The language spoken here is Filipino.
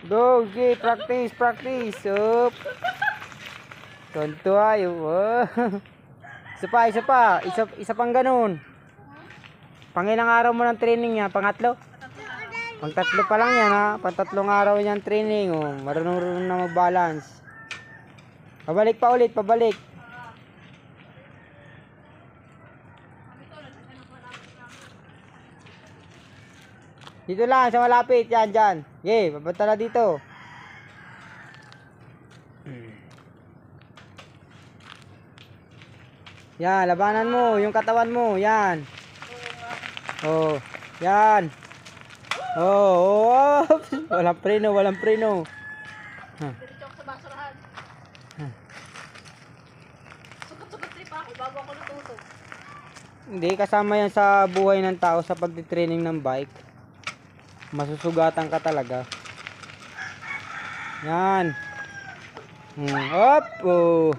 Go, okay, practice. Up. Tonto ayo. Isa pa. Isa pang ganun. Pangilang araw mo ng training niya? Pangatlo? Pang-tatlo pa lang yan ha. Pang-tatlong araw niyang training. Oh. Marunong na mag-balance. Pabalik pa ulit, pabalik. Dito lang, sa malapit. Yan, dyan. Okay, papunta na dito. Yan, labanan mo. Yung katawan mo. Yan. Oh, yan. Oh. Walang preno. Diretso ako sa basurahan. Sukat-sukat trip ako bago ako natuto. Hindi, kasama yan sa buhay ng tao sa pagtitraining ng bike. Masusugatan ka talaga. Yan. Hop. Oh.